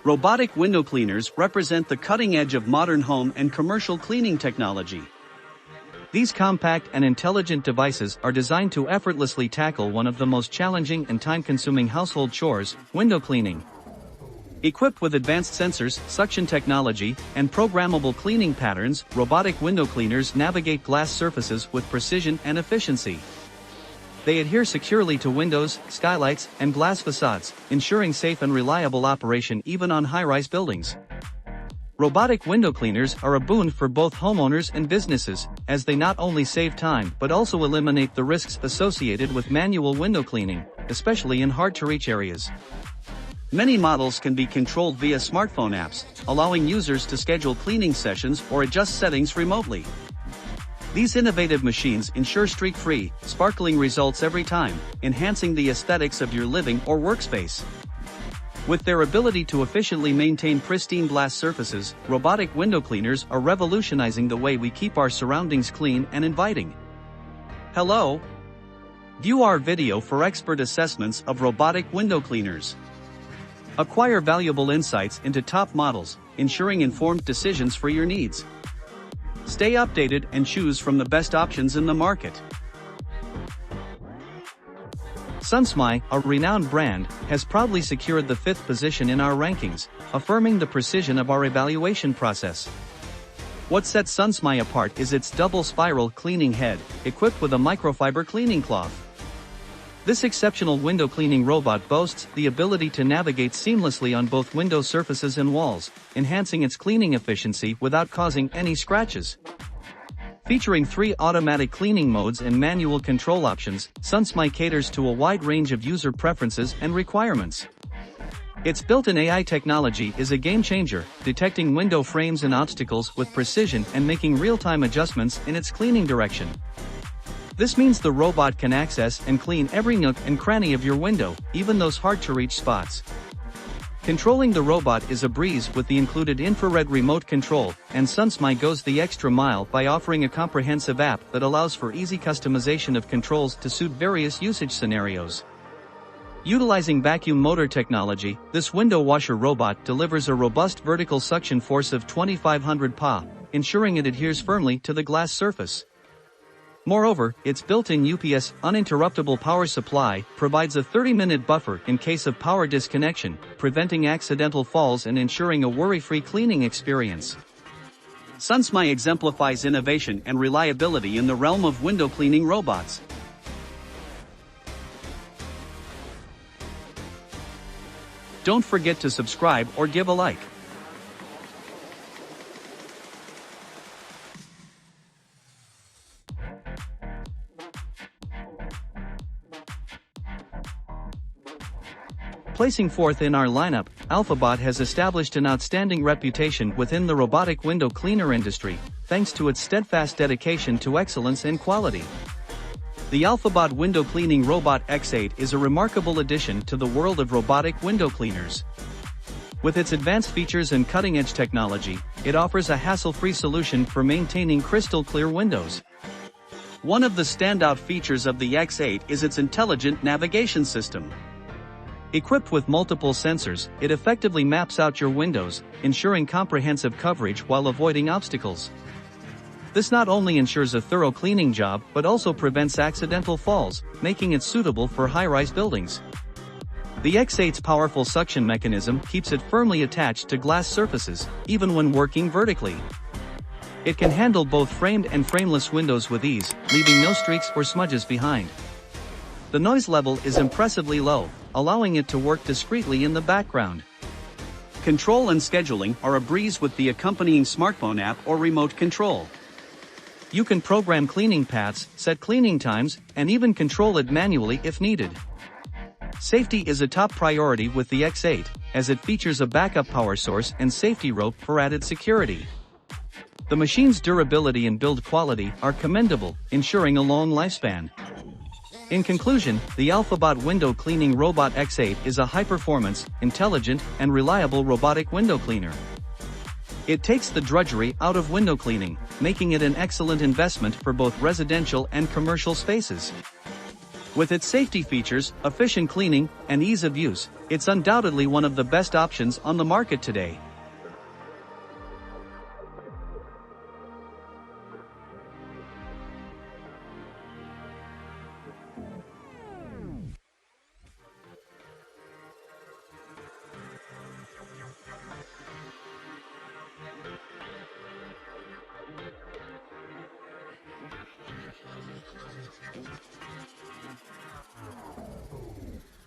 Robotic window cleaners represent the cutting edge of modern home and commercial cleaning technology. These compact and intelligent devices are designed to effortlessly tackle one of the most challenging and time-consuming household chores, window cleaning. Equipped with advanced sensors, suction technology, and programmable cleaning patterns, robotic window cleaners navigate glass surfaces with precision and efficiency. They adhere securely to windows, skylights, and glass facades, ensuring safe and reliable operation even on high-rise buildings. Robotic window cleaners are a boon for both homeowners and businesses, as they not only save time but also eliminate the risks associated with manual window cleaning, especially in hard-to-reach areas. Many models can be controlled via smartphone apps, allowing users to schedule cleaning sessions or adjust settings remotely. These innovative machines ensure streak-free, sparkling results every time, enhancing the aesthetics of your living or workspace. With their ability to efficiently maintain pristine glass surfaces, robotic window cleaners are revolutionizing the way we keep our surroundings clean and inviting. Hello! View our video for expert assessments of robotic window cleaners. Acquire valuable insights into top models, ensuring informed decisions for your needs. Stay updated and choose from the best options in the market. SUNSMAI, a renowned brand, has proudly secured the 5th position in our rankings, affirming the precision of our evaluation process. What sets SUNSMAI apart is its double spiral cleaning head, equipped with a microfiber cleaning cloth. This exceptional window cleaning robot boasts the ability to navigate seamlessly on both window surfaces and walls, enhancing its cleaning efficiency without causing any scratches. Featuring 3 automatic cleaning modes and manual control options, SUNSMAI caters to a wide range of user preferences and requirements. Its built-in AI technology is a game-changer, detecting window frames and obstacles with precision and making real-time adjustments in its cleaning direction. This means the robot can access and clean every nook and cranny of your window, even those hard-to-reach spots. Controlling the robot is a breeze with the included infrared remote control, and SUNSMAI goes the extra mile by offering a comprehensive app that allows for easy customization of controls to suit various usage scenarios. Utilizing vacuum motor technology, this window washer robot delivers a robust vertical suction force of 2500 Pa, ensuring it adheres firmly to the glass surface. Moreover, its built-in UPS uninterruptible power supply provides a 30-minute buffer in case of power disconnection, preventing accidental falls and ensuring a worry-free cleaning experience. SUNSMAI exemplifies innovation and reliability in the realm of window cleaning robots. Don't forget to subscribe or give a like. Placing fourth in our lineup, AlfaBot has established an outstanding reputation within the robotic window cleaner industry, thanks to its steadfast dedication to excellence and quality. The AlfaBot window cleaning robot X8 is a remarkable addition to the world of robotic window cleaners. With its advanced features and cutting-edge technology, it offers a hassle-free solution for maintaining crystal-clear windows. One of the standout features of the X8 is its intelligent navigation system. Equipped with multiple sensors, it effectively maps out your windows, ensuring comprehensive coverage while avoiding obstacles. This not only ensures a thorough cleaning job but also prevents accidental falls, making it suitable for high-rise buildings. The X8's powerful suction mechanism keeps it firmly attached to glass surfaces, even when working vertically. It can handle both framed and frameless windows with ease, leaving no streaks or smudges behind. The noise level is impressively low, allowing it to work discreetly in the background. Control and scheduling are a breeze with the accompanying smartphone app or remote control. You can program cleaning paths, set cleaning times, and even control it manually if needed. Safety is a top priority with the X8, as it features a backup power source and safety rope for added security. The machine's durability and build quality are commendable, ensuring a long lifespan. In conclusion, the AlfaBot window cleaning robot X8 is a high-performance, intelligent, and reliable robotic window cleaner. It takes the drudgery out of window cleaning, making it an excellent investment for both residential and commercial spaces. With its safety features, efficient cleaning, and ease of use, It's undoubtedly one of the best options on the market today.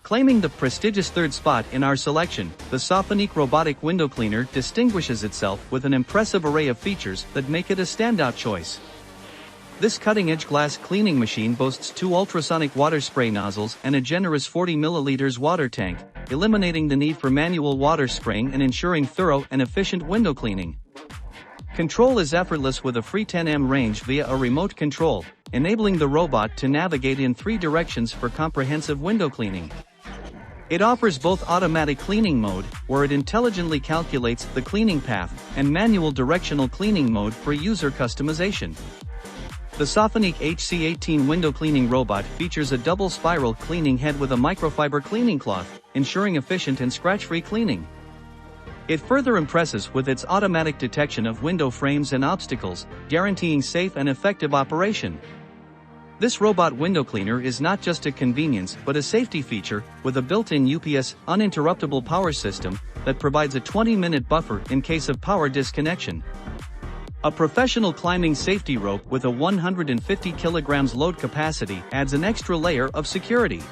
Claiming the prestigious third spot in our selection, the Sophinique robotic window cleaner distinguishes itself with an impressive array of features that make it a standout choice. This cutting-edge glass cleaning machine boasts 2 ultrasonic water spray nozzles and a generous 40 milliliters water tank, eliminating the need for manual water spraying and ensuring thorough and efficient window cleaning. Control is effortless with a free 10 range via a remote control, enabling the robot to navigate in 3 directions for comprehensive window cleaning. It offers both automatic cleaning mode, where it intelligently calculates the cleaning path, and manual directional cleaning mode for user customization. The Sophinique HC18 window cleaning robot features a double spiral cleaning head with a microfiber cleaning cloth, ensuring efficient and scratch-free cleaning. It further impresses with its automatic detection of window frames and obstacles, guaranteeing safe and effective operation. This robot window cleaner is not just a convenience but a safety feature, with a built-in UPS uninterruptible power system that provides a 20-minute buffer in case of power disconnection. A professional climbing safety rope with a 150 kilograms load capacity adds an extra layer of security.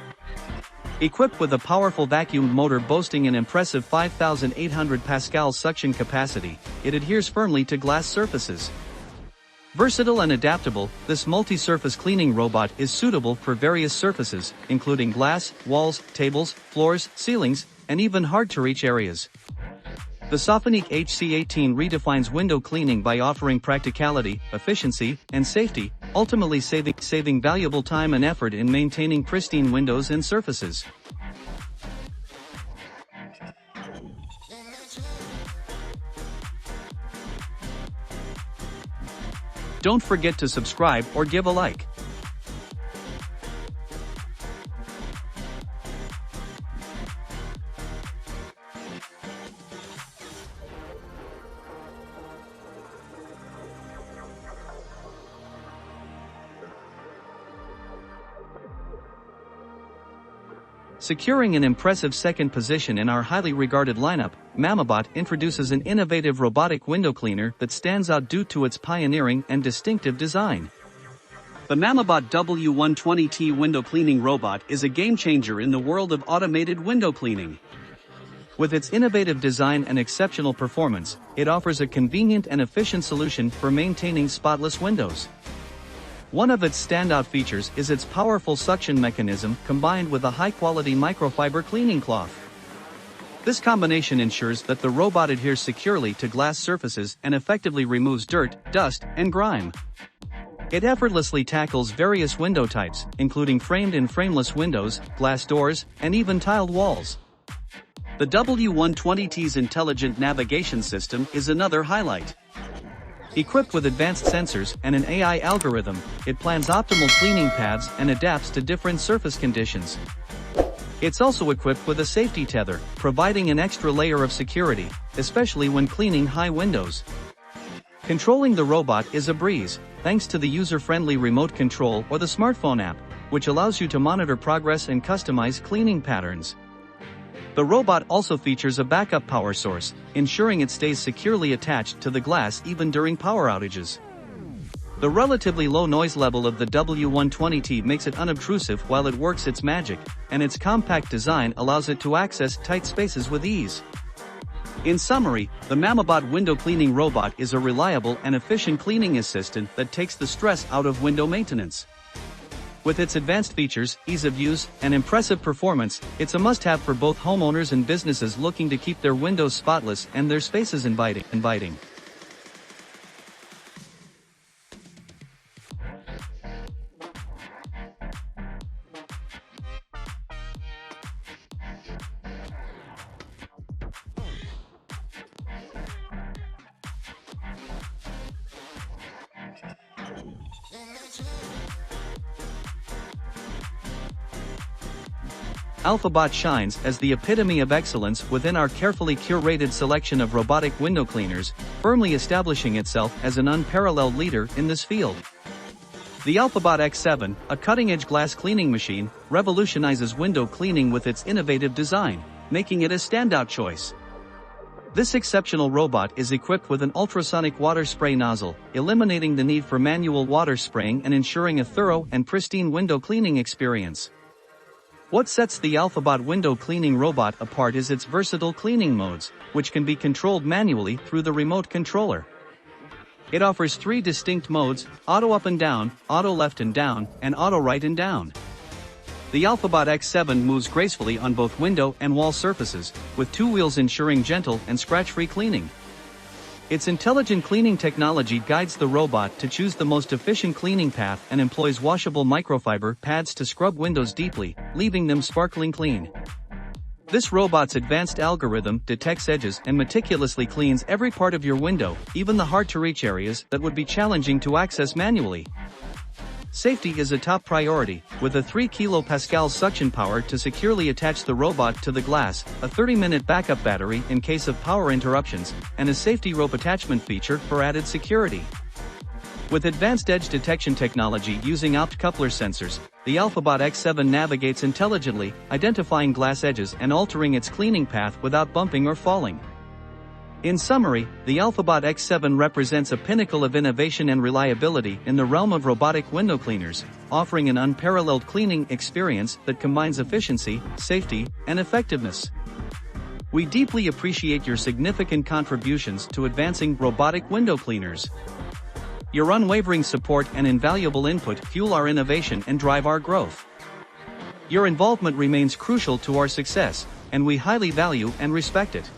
Equipped with a powerful vacuum motor boasting an impressive 5,800 pascal suction capacity, it adheres firmly to glass surfaces. Versatile and adaptable, this multi-surface cleaning robot is suitable for various surfaces, including glass, walls, tables, floors, ceilings, and even hard-to-reach areas. The Sophinique HC18 redefines window cleaning by offering practicality, efficiency, and safety, ultimately saving valuable time and effort in maintaining pristine windows and surfaces. Don't forget to subscribe or give a like. Securing an impressive second position in our highly regarded lineup, Mamibot introduces an innovative robotic window cleaner that stands out due to its pioneering and distinctive design. The Mamibot W120T window cleaning robot is a game-changer in the world of automated window cleaning. With its innovative design and exceptional performance, it offers a convenient and efficient solution for maintaining spotless windows. One of its standout features is its powerful suction mechanism combined with a high-quality microfiber cleaning cloth. This combination ensures that the robot adheres securely to glass surfaces and effectively removes dirt, dust, and grime. It effortlessly tackles various window types, including framed and frameless windows, glass doors, and even tiled walls. The W120T's intelligent navigation system is another highlight. Equipped with advanced sensors and an AI algorithm, it plans optimal cleaning paths and adapts to different surface conditions. It's also equipped with a safety tether, providing an extra layer of security, especially when cleaning high windows. Controlling the robot is a breeze, thanks to the user-friendly remote control or the smartphone app, which allows you to monitor progress and customize cleaning patterns. The robot also features a backup power source, ensuring it stays securely attached to the glass even during power outages. The relatively low noise level of the W120T makes it unobtrusive while it works its magic, and its compact design allows it to access tight spaces with ease. In summary, the Mamibot window cleaning robot is a reliable and efficient cleaning assistant that takes the stress out of window maintenance. With its advanced features, ease of use, and impressive performance, it's a must-have for both homeowners and businesses looking to keep their windows spotless and their spaces inviting. AlfaBot shines as the epitome of excellence within our carefully curated selection of robotic window cleaners, firmly establishing itself as an unparalleled leader in this field. The AlfaBot X7, a cutting-edge glass cleaning machine, revolutionizes window cleaning with its innovative design, making it a standout choice. This exceptional robot is equipped with an ultrasonic water spray nozzle, eliminating the need for manual water spraying and ensuring a thorough and pristine window cleaning experience. What sets the AlfaBot window cleaning robot apart is its versatile cleaning modes, which can be controlled manually through the remote controller. It offers 3 distinct modes: auto up and down, auto left and down, and auto right and down. The AlfaBot X7 moves gracefully on both window and wall surfaces, with 2 wheels ensuring gentle and scratch-free cleaning. Its intelligent cleaning technology guides the robot to choose the most efficient cleaning path and employs washable microfiber pads to scrub windows deeply, leaving them sparkling clean. This robot's advanced algorithm detects edges and meticulously cleans every part of your window, even the hard-to-reach areas that would be challenging to access manually. Safety is a top priority, with a 3 kPa suction power to securely attach the robot to the glass, a 30-minute backup battery in case of power interruptions, and a safety rope attachment feature for added security. With advanced edge detection technology using opt-coupler sensors, the AlfaBot X7 navigates intelligently, identifying glass edges and altering its cleaning path without bumping or falling. In summary, the AlfaBot X7 represents a pinnacle of innovation and reliability in the realm of robotic window cleaners, offering an unparalleled cleaning experience that combines efficiency, safety, and effectiveness. We deeply appreciate your significant contributions to advancing robotic window cleaners. Your unwavering support and invaluable input fuel our innovation and drive our growth. Your involvement remains crucial to our success, and we highly value and respect it.